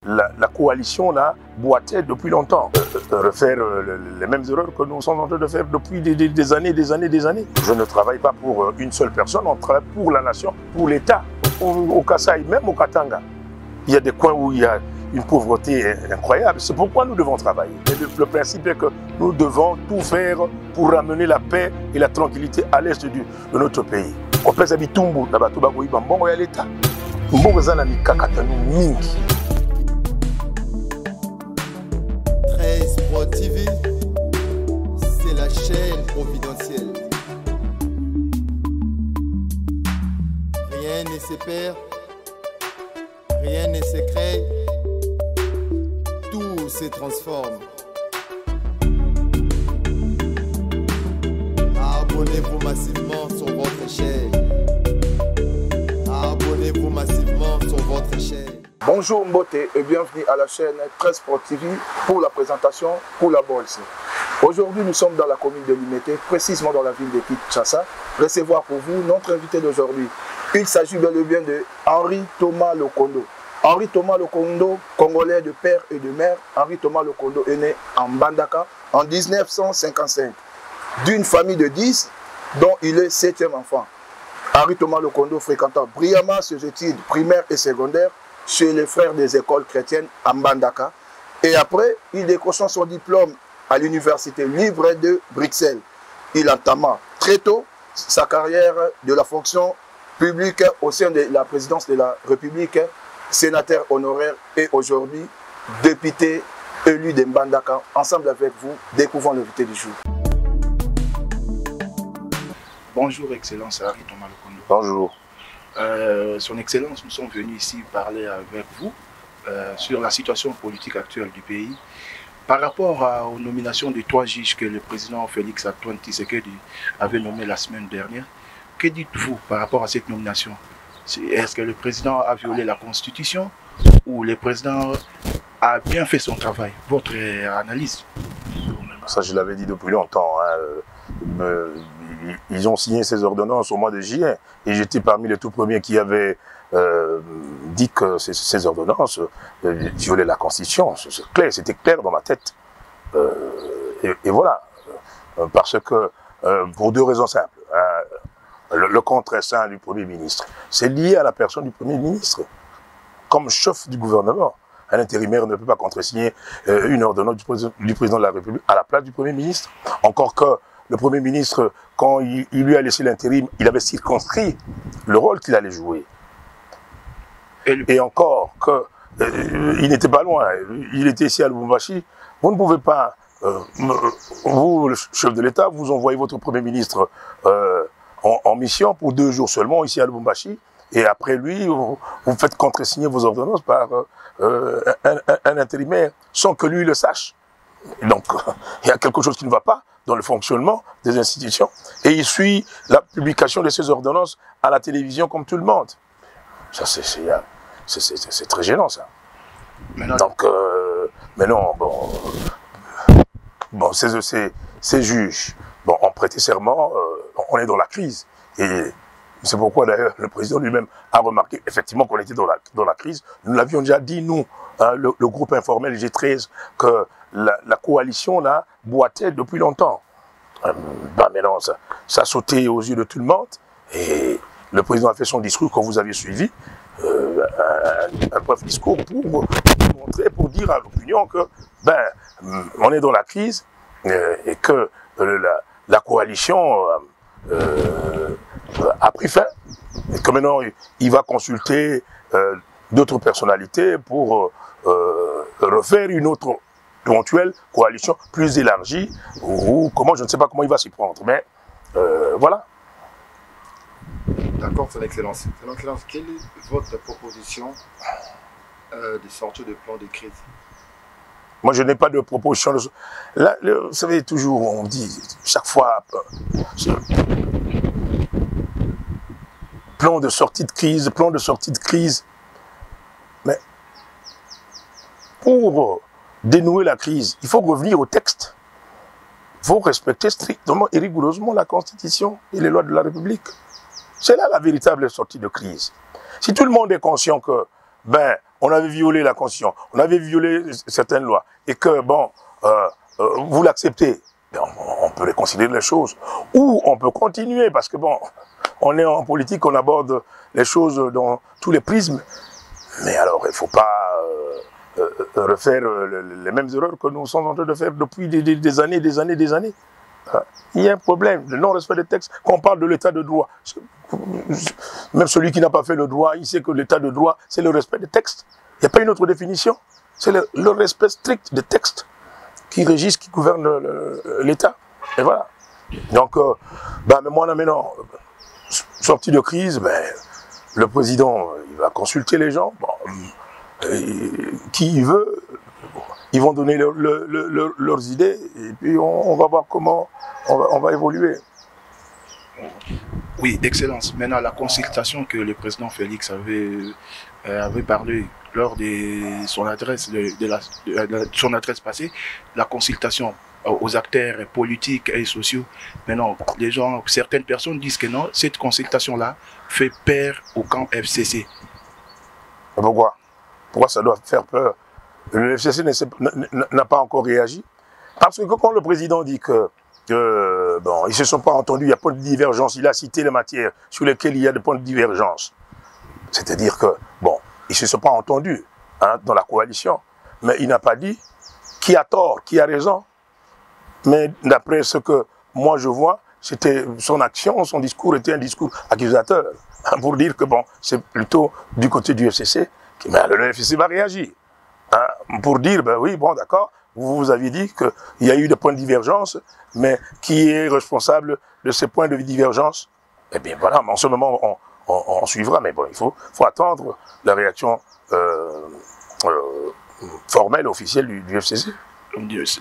La coalition là boitait depuis longtemps. Refaire les mêmes erreurs que nous sommes en train de faire depuis des années. Je ne travaille pas pour une seule personne, on travaille pour la nation, pour l'État. Au Kasaï, même au Katanga, il y a des coins où il y a une pauvreté incroyable. C'est pourquoi nous devons travailler. Le principe est que nous devons tout faire pour ramener la paix et la tranquillité à l'est de notre pays. Kopesa bitumbu na batu bakoyiba mbongo ya l'État. Mbongo zana mikakatanu mingi. 13 Pro TV, c'est la chaîne providentielle. Rien ne se perd, rien ne se crée, tout se transforme. Abonnez-vous massivement sur votre chaîne. Abonnez-vous massivement sur votre chaîne. Bonjour Mbote et bienvenue à la chaîne 13 Pro TV pour la présentation pour la Bolse. Aujourd'hui, nous sommes dans la commune de Limete, précisément dans la ville de Kinshasa. Recevoir pour vous notre invité d'aujourd'hui. Il s'agit bel et bien de Henri Thomas Lokondo. Henri Thomas Lokondo, congolais de père et de mère. Henri Thomas Lokondo est né en Mbandaka en 1955, d'une famille de 10 dont il est 7e enfant. Henri Thomas Lokondo fréquenta brillamment ses études primaires et secondaires chez les frères des écoles chrétiennes à Mbandaka. Et après, il décrocha son diplôme à l'université libre de Bruxelles. Il entama très tôt sa carrière de la fonction publique au sein de la présidence de la République, sénateur honoraire et aujourd'hui député élu de Mbandaka. Ensemble avec vous, découvrons l'invité du jour. Bonjour Excellence Henri Thomas Lokondo. Bonjour. Son Excellence, nous sommes venus ici parler avec vous sur la situation politique actuelle du pays. Par rapport aux nominations de 3 juges que le président Félix Antoine Tshisekedi avait nommé la semaine dernière, que dites-vous par rapport à cette nomination? Est-ce que le président a violé la Constitution ou le président a bien fait son travail? Votre analyse? Ça, je l'avais dit depuis longtemps. Ils ont signé ces ordonnances au mois de juillet et j'étais parmi les tout premiers qui avaient dit que ces ordonnances violaient la Constitution. C'est clair, c'était clair dans ma tête. Et voilà. Parce que, pour 2 raisons simples. Le contre-saint du Premier ministre, c'est lié à la personne du Premier ministre. Comme chef du gouvernement, un intérimaire ne peut pas contresigner une ordonnance du président de la République à la place du Premier ministre. Encore que le Premier ministre, quand il lui a laissé l'intérim, il avait circonscrit le rôle qu'il allait jouer. Et encore qu'il n'était pas loin, il était ici à Lubumbashi. Vous ne pouvez pas, vous, le chef de l'État, vous envoyez votre Premier ministre en mission pour 2 jours seulement ici à Lubumbashi. Et après lui, vous faites contresigner vos ordonnances par un intérimaire sans que lui le sache. Donc, il y a quelque chose qui ne va pas dans le fonctionnement des institutions. Et il suit la publication de ces ordonnances à la télévision comme tout le monde. Ça, c'est très gênant, ça. Maintenant, donc, mais non, bon, ces juges ont prêté serment, on est dans la crise. Et c'est pourquoi, d'ailleurs, le président lui-même a remarqué effectivement qu'on était dans la crise. Nous l'avions déjà dit, nous, le groupe informel G13, que la coalition là boitait depuis longtemps. Maintenant, ça a sauté aux yeux de tout le monde. Et le président a fait son discours que vous avez suivi, un bref discours pour montrer, pour dire à l'opinion que on est dans la crise et que la coalition a pris fin. Et que maintenant il va consulter d'autres personnalités pour refaire une autre éventuelle coalition plus élargie, ou comment, je ne sais pas comment il va s'y prendre, mais voilà. D'accord, Son Excellence. Son Excellence, quelle est votre proposition de sortie de plan de crise? Moi, je n'ai pas de proposition. Là, vous savez, toujours, on dit, chaque fois, plan de sortie de crise, plan de sortie de crise. Mais pour dénouer la crise, il faut revenir au texte. Il faut respecter strictement et rigoureusement la Constitution et les lois de la République. C'est là la véritable sortie de crise. Si tout le monde est conscient que, on avait violé la Constitution, on avait violé certaines lois, et que, bon, vous l'acceptez, on peut réconcilier les choses. Ou on peut continuer, parce que, bon, on est en politique, on aborde les choses dans tous les prismes, mais alors, il ne faut pas refaire les mêmes erreurs que nous sommes en train de faire depuis des années, des années, des années. Il y a un problème, le non-respect des textes. Quand on parle de l'état de droit, même celui qui n'a pas fait le droit, il sait que l'état de droit, c'est le respect des textes. Il n'y a pas une autre définition. C'est le respect strict des textes qui régissent, qui gouvernent l'État. Et voilà. Donc, mais moi, maintenant, sorti de crise, le président, il va consulter les gens. Bon, qui il veut, ils vont donner leurs idées et puis on va voir comment on va évoluer. Oui, Excellence. Maintenant, la consultation que le président Félix avait parlé lors de son adresse, son adresse passée, la consultation aux acteurs politiques et sociaux. Maintenant, certaines personnes disent que non, cette consultation-là fait peur au camp FCC. Pourquoi? Pourquoi ça doit faire peur? Le FCC n'a pas encore réagi. Parce que quand le président dit que bon, ils ne se sont pas entendus, il n'y a pas de divergence, il a cité les matières sur lesquelles il y a des points de divergence. C'est-à-dire que, bon, ils ne se sont pas entendus dans la coalition, mais il n'a pas dit qui a tort, qui a raison. Mais d'après ce que moi je vois, c'était son action, son discours était un discours accusateur, pour dire que bon, c'est plutôt du côté du FCC, mais le FCC va réagir. Pour dire, ben oui, bon d'accord, vous aviez dit qu'il y a eu des points de divergence, mais qui est responsable de ces points de divergence? Eh bien voilà, en ce moment, on suivra, mais bon, il faut attendre la réaction formelle, officielle du FCC.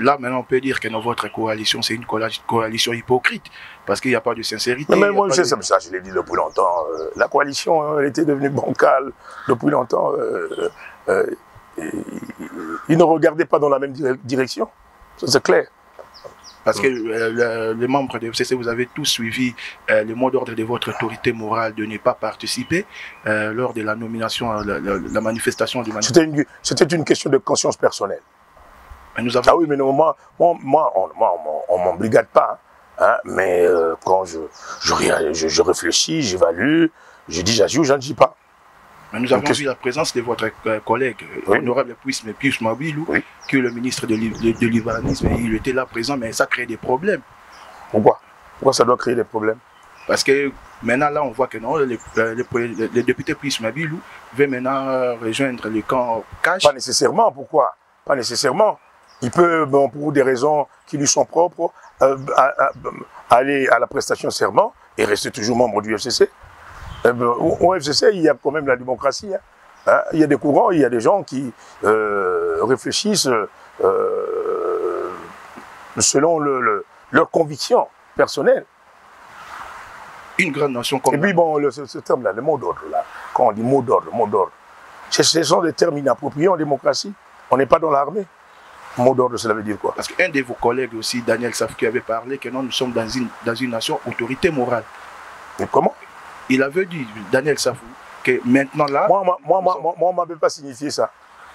Là, maintenant, on peut dire que votre coalition, c'est une coalition hypocrite, parce qu'il n'y a pas de sincérité. Mais moi, je sais ça, je l'ai dit depuis longtemps. La coalition, elle était devenue bancale depuis longtemps. Ils ne regardaient pas dans la même direction, c'est clair. Parce que les membres de FCC, vous avez tous suivi le mot d'ordre de votre autorité morale de ne pas participer lors de la nomination, la manifestation du manifestant. C'était une question de conscience personnelle. Ah oui, mais non, moi on ne m'embrigade pas. Mais quand je réfléchis, j'évalue, je dis j'agis ou je ne dis pas. Mais nous avons vu la présence de votre collègue, honorable Pius Mabilou, qui est le ministre de l'urbanisme. Il était là présent, mais ça crée des problèmes. Pourquoi? Pourquoi ça doit créer des problèmes? Parce que maintenant, là, on voit que non, le député Pius Mabilou veut maintenant rejoindre le camp Cash. Pas nécessairement, pourquoi? Pas nécessairement. Il peut, bon, pour des raisons qui lui sont propres, aller à la prestation de serment et rester toujours membre du FCC. Au FCC, il y a quand même la démocratie. Il y a des courants, il y a des gens qui réfléchissent selon leurs convictions personnelles. Une grande nation comme... Et puis bon, ce terme-là, le mot d'ordre, là, quand on dit mot d'ordre, ce sont des termes inappropriés en démocratie. On n'est pas dans l'armée. Mot d'ordre, cela veut dire quoi? Parce qu'un de vos collègues aussi, Daniel Safou, avait parlé que non, nous sommes dans une nation autorité morale. Et comment? Il avait dit, Daniel Safou, que maintenant là... Moi, on ne m'avait pas signifié ça.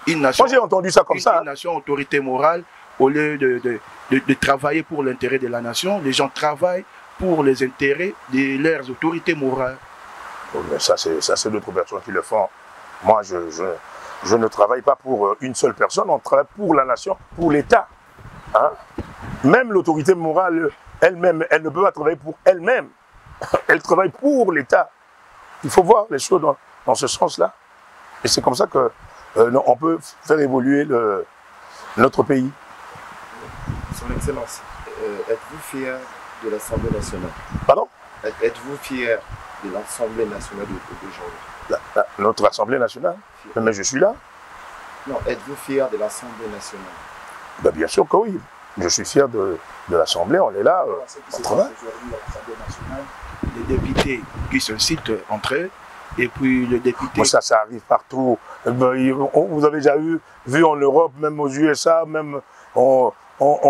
Moi, j'ai entendu ça comme ça. Une nation autorité morale, au lieu de travailler pour l'intérêt de la nation, les gens travaillent pour les intérêts de leurs autorités morales. Oh, mais ça, c'est d'autres personnes qui le font. Moi, je ne travaille pas pour une seule personne, on travaille pour la nation, pour l'État. Même l'autorité morale, elle-même, elle ne peut pas travailler pour elle-même. Elle travaille pour l'État. Il faut voir les choses dans ce sens-là. Et c'est comme ça qu'on peut faire évoluer notre pays. Son Excellence, êtes-vous fier de l'Assemblée nationale? Pardon? Êtes-vous fier de l'Assemblée nationale d'aujourd'hui? Notre Assemblée nationale? Mais je suis là. Non, êtes-vous fier de l'Assemblée nationale? Ben, bien sûr que oui. Je suis fier de l'Assemblée, on est là. On travaille. Aujourd'hui, à l'Assemblée nationale, les députés qui se citent entre eux, et puis le député... Moi, ça arrive partout. Vous avez déjà vu en Europe, même aux USA, même en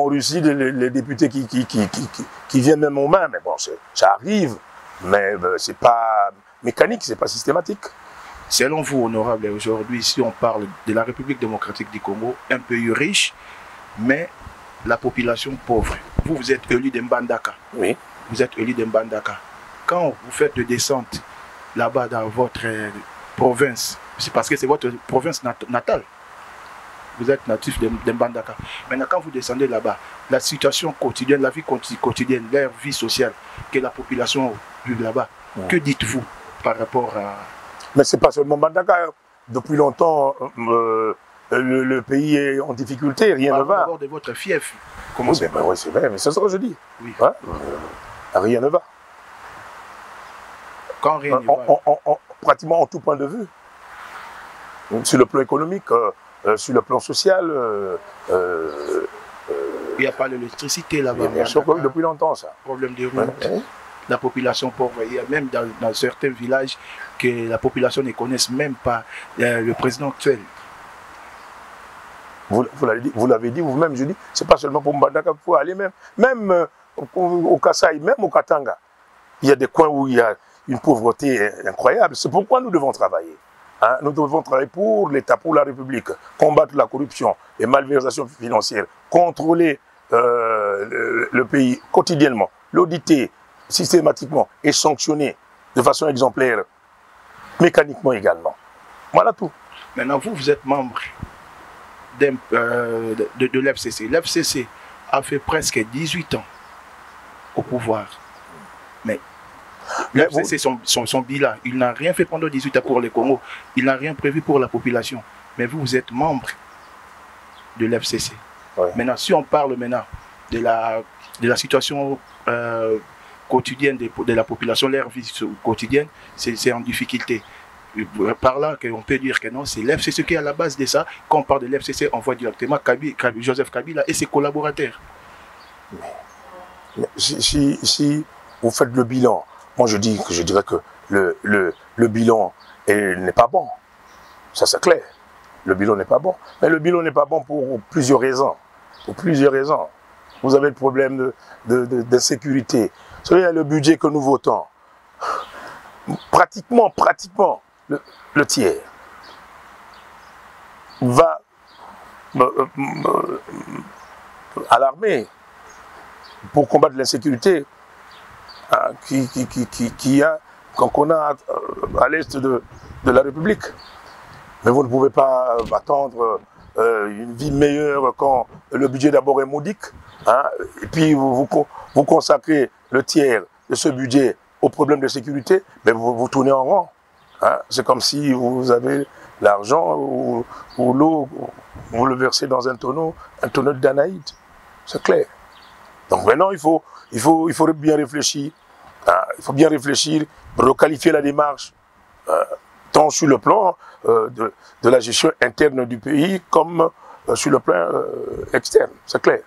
Russie, les députés qui viennent même aux mains. Mais bon, ça arrive, mais c'est pas mécanique, c'est pas systématique. Selon vous, honorable, aujourd'hui, si on parle de la République démocratique du Congo, un pays riche, mais la population pauvre. Vous, vous êtes élu de Mbandaka. Oui. Vous êtes élu de Mbandaka. Quand vous faites de descente là-bas dans votre province, c'est parce que c'est votre province natale. Vous êtes natif de Mbandaka. Maintenant, quand vous descendez là-bas, la situation quotidienne, la vie quotidienne, leur vie sociale, que la population vit là-bas, que dites-vous par rapport à... Mais ce n'est pas seulement Mbandaka. Depuis longtemps, le pays est en difficulté, rien ne va. D'abord de votre fief. Comment Oui, oui, c'est vrai, mais c'est ça que je dis. Oui. Hein? Rien ne va. Quand rien ne va. Pratiquement en tout point de vue. Sur le plan économique, sur le plan social. Il n'y a pas d'électricité là-bas. Bien sûr, depuis longtemps, ça. Problème de route. La population pauvre, il y a même dans certains villages que la population ne connaisse même pas le président actuel. Vous l'avez dit vous-même, je dis, c'est pas seulement pour Mbandaka, il faut aller même au Kasaï, même au Katanga. Il y a des coins où il y a une pauvreté incroyable. C'est pourquoi nous devons travailler. Hein? Nous devons travailler pour l'État, pour la République, combattre la corruption, les malversations financières, contrôler le pays quotidiennement, l'auditer systématiquement et sanctionner de façon exemplaire, mécaniquement également. Voilà tout. Maintenant, vous êtes membre de l'FCC. L'FCC a fait presque 18 ans au pouvoir. Mais l'FCC, son bilan, il n'a rien fait pendant 18 ans pour le Congo. Il n'a rien prévu pour la population. Mais vous êtes membre de l'FCC. Ouais. Maintenant, si on parle maintenant de la situation quotidienne de la population, leur vie quotidienne, c'est en difficulté. Par là, on peut dire que non, c'est l'FCC qui est à la base de ça. Quand on parle de l'FCC, on voit directement Joseph Kabila et ses collaborateurs. Mais si vous faites le bilan, moi je dirais que le bilan n'est pas bon. Ça c'est clair. Le bilan n'est pas bon. Mais le bilan n'est pas bon pour plusieurs raisons. Pour plusieurs raisons. Vous avez le problème d'insécurité. Vous savez, le budget que nous votons, pratiquement, le tiers va à l'armée pour combattre l'insécurité qu'on a à l'est de la République. Mais vous ne pouvez pas attendre une vie meilleure quand le budget d'abord est modique, hein, et puis vous consacrez le tiers de ce budget aux problèmes de sécurité, mais vous tournez en rond. Hein. C'est comme si vous avez l'argent ou l'eau, vous le versez dans un tonneau de Danaïde. C'est clair. Donc maintenant, il faut bien réfléchir. Hein. Il faut bien réfléchir, requalifier la démarche, tant sur le plan de la gestion interne du pays comme sur le plan externe. C'est clair.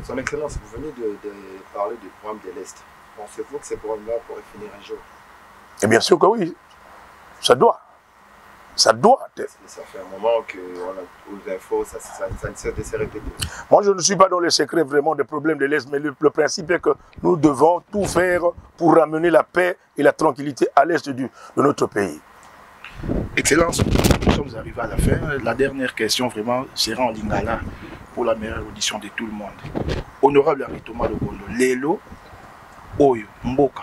Son Excellence, vous venez de parler du programme de l'Est. Pensez-vous que ce programme-là pourrait finir un jour? Et bien sûr que oui. Ça doit. Ça doit. Ça fait un moment qu'on a aux infos, ça ne cesse de se répéter. Moi, je ne suis pas dans le secret vraiment des problèmes de l'Est, mais le principe est que nous devons tout faire pour ramener la paix et la tranquillité à l'Est de notre pays. Excellence, nous sommes arrivés à la fin. La dernière question vraiment sera en lingala pour la meilleure audition de tout le monde. Honorable Henri Thomas Lokondo, Lelo, Oyo, Mboka,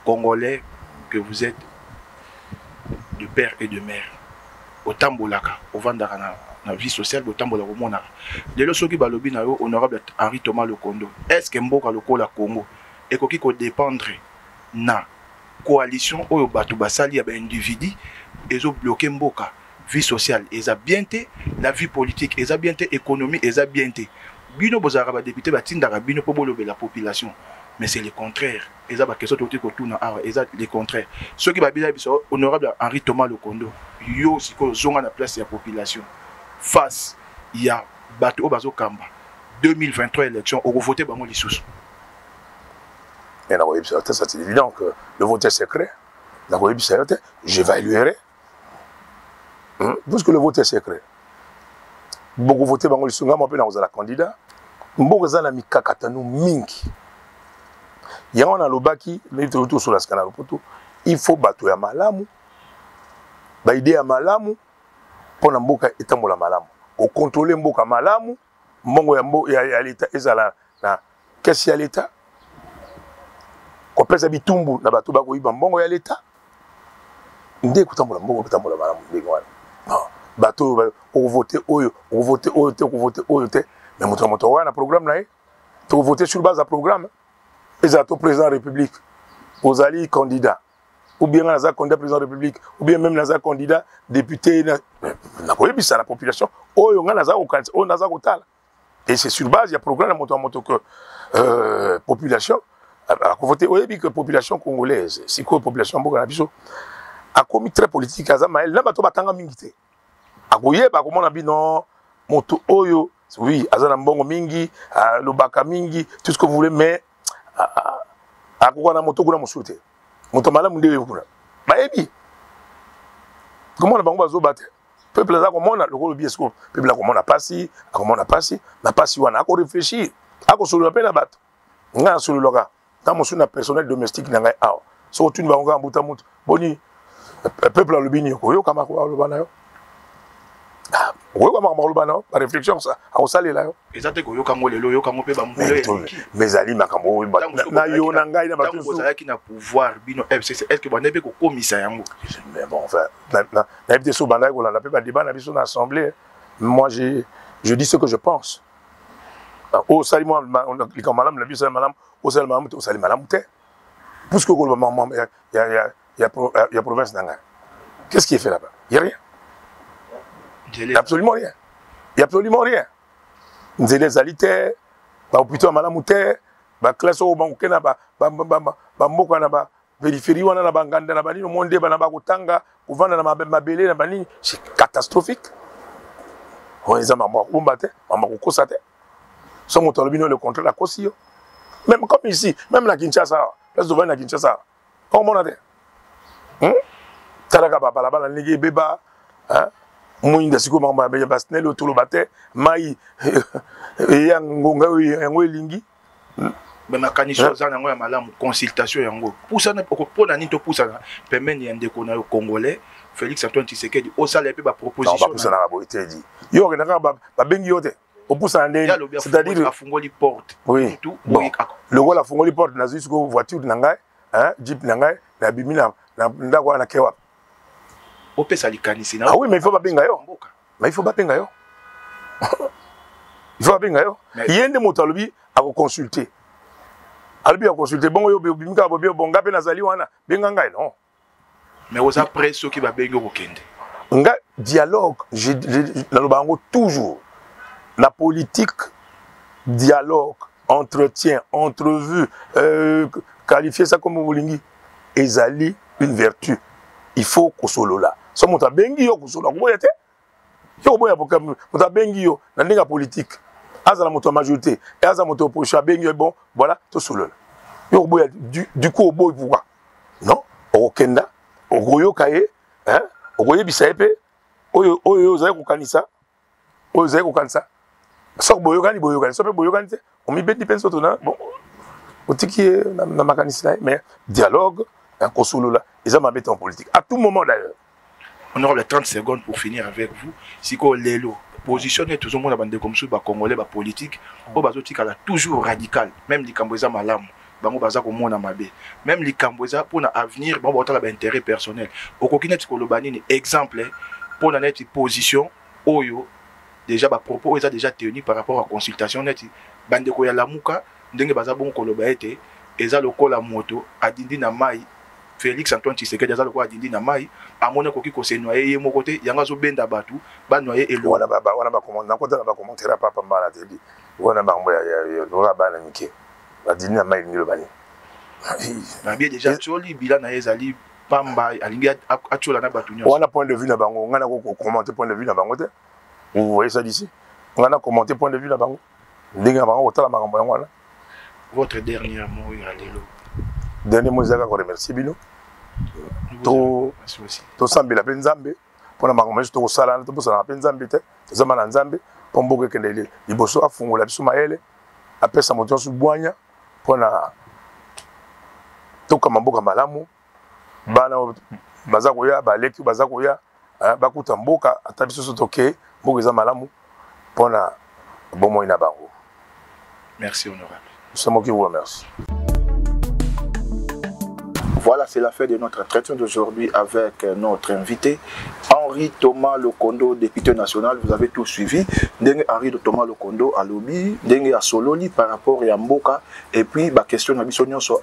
Congolais que vous êtes de père et de mère, au Tambolaka, au Vandaka, dans la vie sociale, au Tambolaka, au Monaka. Lelo soki balobi na yo, honorable Henri Thomas Lokondo, est-ce que Mboka lokola Congo et koki ko dépendre na coalition oyo batu basali ya ba individu ezo bloquer Mboka vie sociale eza bien té, la vie politique eza bien té, économie eza bien té. Bino bozara ba député batindaka bino po bolobe la population. Mais c'est le contraire. Et ça, c'est le contraire. Ceux qui sont honorable Henri Thomas Lokondo, ils ont la place de la population. Face, il y a Bato Bazo Kamba. 2023 élection, on va voter par mon lissous. C'est évident que le vote est secret. J'évaluerai. Puisque le vote est secret. Beaucoup voter par mon lissous, on peut la candidat. Beaucoup de gens minki. Il y a un alobaki, il faut bateau ya malamu ba idée ya malamu pona mboka etambola malamu o contrôler mboka malamu mbongo ya l'état ezala na kesi ya l'état ko pesa bitumbu na bato ba ko iba mbongo ya l'état ndé kutambola mbongo kutambola malamu ndé wana bato o voter oyo te ko voter oyo te mais moto wana programme na to voter sur base de programme ezala to président de la République ozali candidat ou bien naza candidat président de la République ou bien même naza candidat député na koyebisa la population oyo nga naza okanisa oyo naza kotala et c'est sur base ya programme na moto que population a voté oyebi que population congolaise siko population mboka na biso a commis très politique aza mael na bato batanga mingi te akoyeba komona bino moto oyo oui azana mbongo mingi lobaka mingi tout ce que vous voulez mais akokana moto kuna mosuté moto malamu ndewe kuna baebi comment na bango bazobate peuple za komona lokolo biesco peuple la komona pasi na pasi wana ako réfléchir ako solo pe na bato nga solo loka dans mon suna personnel domestique na ngai awa so tu bango nga mbuta mutu boni peuple alobini ko yo kama ko alobana yo oui, par réflexion, ça, on s'allait là. Exactement, yo kango lelo, yo kango pe ba mouler. Mais ali makambo, na yo na ngai na bato. Vous avez qui na pouvoir, bino est-ce que bon nebe ko komisa yango. Mais bon, enfin, na ebte so banda ko la pe ba débat na biso na assemblée. Moi je dis ce que je pense. Au salut moi li comme madame la biso madame, au salut madame te. Puisque ko maman il y a province nanga. Qu'est-ce qui est fait là-bas? Il y a rien. Il n'y a absolument rien. Il n'y a absolument rien. Nous sommes les alitaires, plutôt à Malamouté, la classe au Bankena, Bamboka, la périphérie, la Banganda, la Bani, le monde, la Bagotanga, ou Vanda, la Mabélé, la Bani, c'est catastrophique. On les a mambaté, mambakousate. Son motorobino le contrôle la Kosio. Même comme ici, même la Kinshasa, place de la Kinshasa. Comment on a dit? Talaka, Papa, la Négé, Beba, hein? Moinda siko mamba ya basnelo to lobate mai ya ngonga yango elingi mais makanisho za nango ya malamu consultation yango pousa na pona ni to pousa na pemeni ya ndeko na congolais Félix Antoine Tshisekedi o sala pe ba proposition ba pousa na ba itedi yo ke na ba bengi yote o pousa ndeni c'est-à-dire afungoli porte oui tout le roi la fungoli porte na zuko voiture na ngai jeep na ngai na bimina na ndako na kewa. Ah oui, mais il faut pas bien yo. Mais il faut pas bien yo. Il faut pas bien yo. Il y a des mots talobi à consulter. Albi à consulter. Bon yo bimika bo bonga pe nazali wana benga ngai non. Mais aux après ceux qui va benga okende. Nga dialogue, na lobango toujours. La politique dialogue, entretien, entrevue, qualifier ça comme vous voulez. Ezali une vertu. Il faut qu'on soit là. So monta bengi yo kusolo ko yete yo boya boka monta bengi yo na ndinga politique azala moto majorité et azala moto opposition bengi bon voilà to solo yo boya du coup boy pourquoi non okenda ogoyo kaye hein ogoye bisaepe oyo za ko kanisa so boyo kani so pe boyo kani te on mi bendi penso to na bon otiki na makanisa mais dialogue un consolo là ils ont mis en politique à tout moment d'ailleurs. On aura les 30 secondes pour finir avec vous. Si vous l'élo, positionner tout le monde dans comme ça, congolais, politique, au bazotika là toujours radical. Même les Cambouéza malam, bango baza ko mona mabe. Même les Cambouéza pour l'avenir, bon ba intérêt personnel. Au kokinet ko lobani exemple pour la net position oyo déjà ba propos est déjà tenu par rapport à consultation net bande ko ya lamuka ndenge baza bon ko loba ete eza lokola moto adindi na mai. Félix Antoine Tshisekedi azalo ko adindi na mai amona koki ko se noyer ye moko te yanga zo benda batu ba noyer elo wana ba comment na kota na ba commentaire papa mbala te di wana ba mbo ya no ba na mike adindi na mai ngilo bani na bien déjà toli bila na ezali pamba alingi atola na batu nyonso wana point de vue na bango ngana ko commenter point de vue na bango te vous voyez ça d'ici ngana commenter point de vue na bango ndinga bango otala makambo yango wana votre dernier mot ya lelo. Dernier mot, je vous remercie. To sambila penzambe pona makomezo to sala to busana penzambe te zamana nzambe pomboke kendele liboso afungula biso maele apesa moto su bwanya pona to kama mboka malamu bana bazako ya baleki bazako ya bakuta mboka ata biso so toke mboka eza malamu mpona bomoi na bango. Merci honorable. C'est moi qui vous remercie. Voilà, c'est la fin de notre entretien d'aujourd'hui avec notre invité, Henri Thomas Lokondo, député national. Vous avez tout suivi. Henri Thomas Lokondo à Lobby, à Sololi par rapport à Mboka. Et puis, la question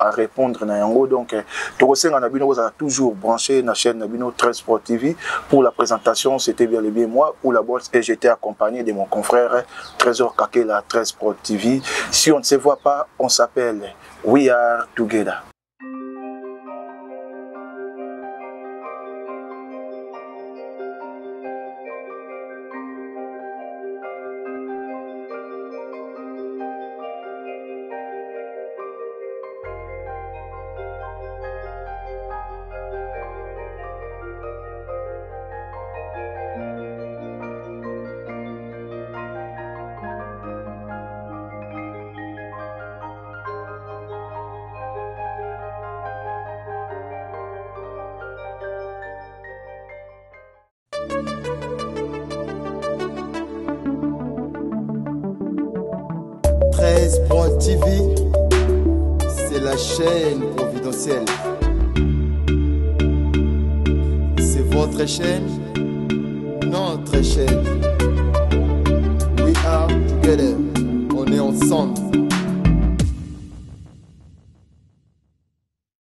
à répondre. Donc, Toroseng Nabino vous a toujours branché la chaîne Nabino 13 Sport TV. Pour la présentation, c'était bien le bien moi, pour la bourse, et j'étais accompagné de mon confrère Trésor Kakela 13 Sport TV. Si on ne se voit pas, on s'appelle We Are Together. Pro TV, c'est la chaîne providentielle. C'est votre chaîne, notre chaîne.